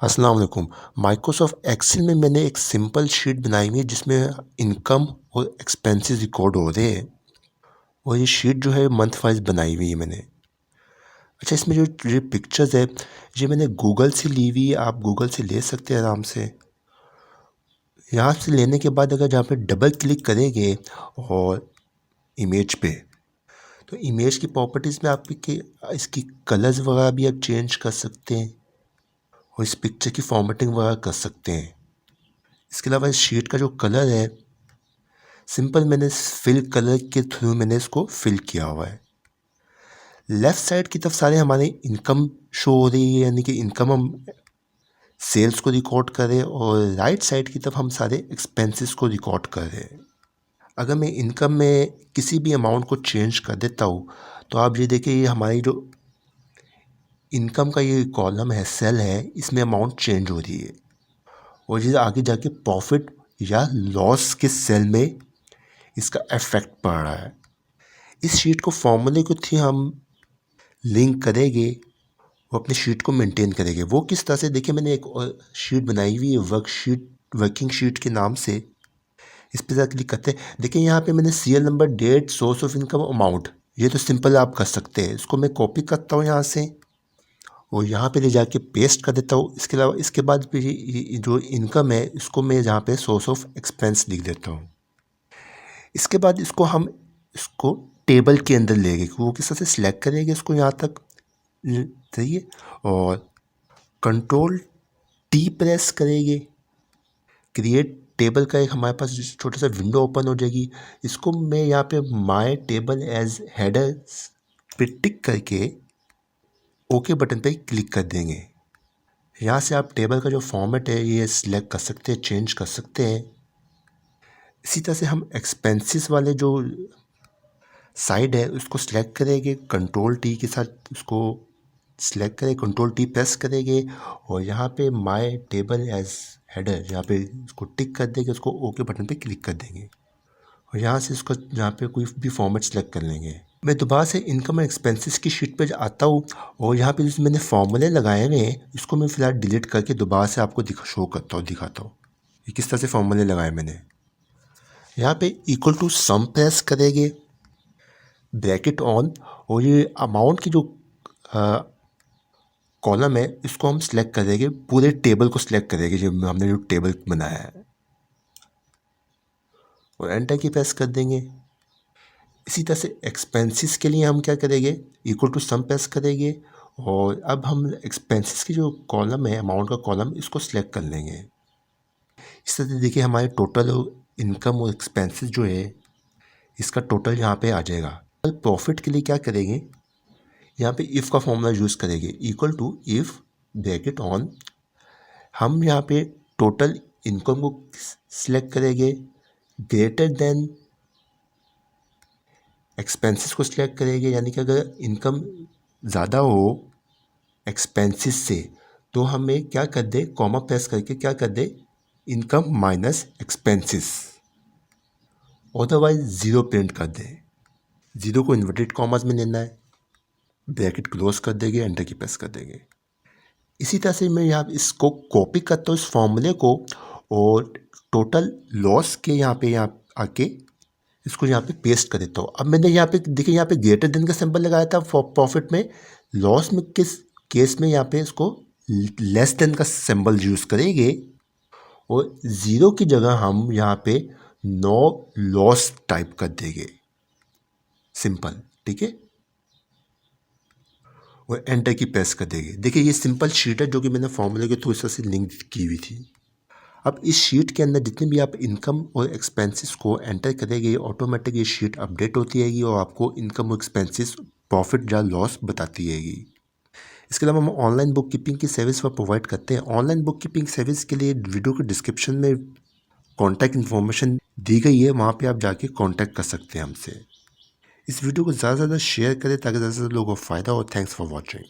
अस्सलाम वालेकुम। Microsoft Excel में मैंने एक सिंपल शीट बनाई हुई है जिसमें इनकम और एक्सपेंसेस रिकॉर्ड हो रहे हैं और ये शीट जो है मंथ वाइज बनाई हुई है मैंने। अच्छा, इसमें जो ये पिक्चर्स है ये मैंने गूगल से ली हुई है। आप गूगल से ले सकते हैं आराम से। यहाँ से लेने के बाद अगर जहाँ पे डबल क्लिक करेंगे और इमेज पे, तो इमेज की प्रॉपर्टीज़ में आपके इसकी कलर्स वगैरह भी आप चेंज कर सकते हैं और इस पिक्चर की फॉर्मेटिंग वगैरह कर सकते हैं। इसके अलावा इस शीट का जो कलर है सिंपल मैंने फिल कलर के थ्रू मैंने इसको फिल किया हुआ है। लेफ़्ट साइड की तरफ सारे हमारे इनकम शो हो रही है, यानी कि इनकम हम सेल्स को रिकॉर्ड कर रहे हैं, और राइट साइड की तरफ हम सारे एक्सपेंसेस को रिकॉर्ड कर रहे हैं। अगर मैं इनकम में किसी भी अमाउंट को चेंज कर देता हूँ तो आप ये देखिए, ये हमारी जो इनकम का ये कॉलम है, सेल है, इसमें अमाउंट चेंज हो रही है और ये आगे जाके प्रॉफिट या लॉस के सेल में इसका इफेक्ट पड़ रहा है। इस शीट को फॉर्मूले को थी हम लिंक करेंगे, वो अपनी शीट को मेंटेन करेंगे। वो किस तरह से, देखिए मैंने एक और शीट बनाई हुई है वर्किंग शीट के नाम से। इस पर ज़रा क्लिक करते हैं। देखिए यहाँ पे मैंने serial number, date, source of income, amount, ये तो सिंपल आप कर सकते हैं। इसको मैं कॉपी करता हूँ यहाँ से और यहाँ पे ले जाके पेस्ट कर देता हूँ। इसके अलावा इसके बाद फिर ये जो इनकम है इसको मैं यहाँ पे सोर्स ऑफ एक्सपेंस लिख देता हूँ। इसके बाद इसको टेबल के अंदर लेंगे। वो किस तरह से सिलेक्ट करेंगे इसको यहाँ तक, सही है, और कंट्रोल टी प्रेस करेंगे। क्रिएट टेबल का एक हमारे पास छोटा सा विंडो ओपन हो जाएगी। इसको मैं यहाँ पे माय टेबल एज हेडर पे टिक करके ओके बटन पे क्लिक कर देंगे। यहाँ से आप टेबल का जो फॉर्मेट है ये सिलेक्ट कर सकते हैं, चेंज कर सकते हैं। इसी तरह से हम एक्सपेंसेस वाले जो साइड है उसको सिलेक्ट करेंगे, कंट्रोल टी के साथ उसको सिलेक्ट करें, कंट्रोल टी प्रेस करेंगे और यहाँ पे माय टेबल एज हेडर, यहाँ पे इसको टिक कर देंगे, उसको ओके बटन पे क्लिक कर देंगे और यहाँ से इसको यहाँ पे कोई भी फॉर्मेट सेलेक्ट कर लेंगे। मैं दोबारा से इनकम और एक्सपेंसेस की शीट पे आता हूँ और यहाँ पे जो मैंने फॉर्मूले लगाए हुए हैं इसको मैं फ़िलहाल डिलीट करके दोबारा से आपको शो करता हूँ, दिखाता हूँ ये किस तरह से फॉर्मूले लगाए मैंने। यहाँ पे इक्वल टू सम प्रेस करेंगे, ब्रैकेट ऑन, और ये अमाउंट की जो कॉलम है इसको हम सिलेक्ट करेंगे, पूरे टेबल को सिलेक्ट करेंगे जो हमने जो टेबल बनाया है, और एंटर की प्रेस कर देंगे। इसी तरह से एक्सपेंसेस के लिए हम क्या करेंगे, इक्वल टू सम प्रेस करेंगे और अब हम एक्सपेंसेस की जो कॉलम है, अमाउंट का कॉलम, इसको सिलेक्ट कर लेंगे। इस तरह से देखिए हमारे टोटल इनकम और एक्सपेंसेस जो है इसका टोटल यहाँ पे आ जाएगा। प्रॉफिट के लिए क्या करेंगे, यहाँ पे इफ़ का फॉर्मूला यूज़ करेंगे, equal to if bracket on, हम यहाँ पे टोटल इनकम को सिलेक्ट करेंगे, ग्रेटर देन एक्सपेंसेस को सिलेक्ट करेंगे, यानी कि अगर इनकम ज़्यादा हो एक्सपेंसेस से तो हमें क्या कर दे, कॉमा प्रेस करके क्या कर दे, income minus expenses, otherwise zero print कर दे। ज़ीरो को इन्वर्टेड कॉमास में लेना है, ब्रैकेट क्लोज कर देंगे, एंटर की प्रेस कर देंगे। इसी तरह से मैं यहाँ इसको कॉपी करता हूँ इस फॉर्मूले को और टोटल लॉस के यहाँ आके इसको यहाँ पे पेस्ट कर देता हूँ। अब मैंने यहाँ पे देखिए, यहाँ पे ग्रेटर देन का सिंबल लगाया था प्रॉफिट में, लॉस में किस केस में यहाँ पे इसको लेस देन का सिंबल यूज़ करेंगे और ज़ीरो की जगह हम यहाँ पे नो लॉस टाइप कर देंगे, सिंपल, ठीक है, और एंटर की प्रेस कर देंगे। देखिए ये सिंपल शीट है जो कि मैंने फॉर्मूले के थ्रू इस तरह से लिंक की हुई थी। अब इस शीट के अंदर जितने भी आप इनकम और एक्सपेंसेस को एंटर करेंगे ऑटोमेटिक ये शीट अपडेट होती रहेगी और आपको इनकम और एक्सपेंसेस, प्रॉफिट या लॉस बताती रहेगी। इसके अलावा हम ऑनलाइन बुक कीपिंग की सर्विस पर प्रोवाइड करते हैं। ऑनलाइन बुक कीपिंग सर्विस के लिए वीडियो के डिस्क्रिप्शन में कॉन्टैक्ट इन्फॉर्मेशन दी गई है, वहाँ पर आप जाके कॉन्टैक्ट कर सकते हैं हमसे। इस वीडियो को ज़्यादा से ज़्यादा शेयर करें ताकि ज़्यादा से ज़्यादा लोगों को फ़ायदा हो। Thanks for watching.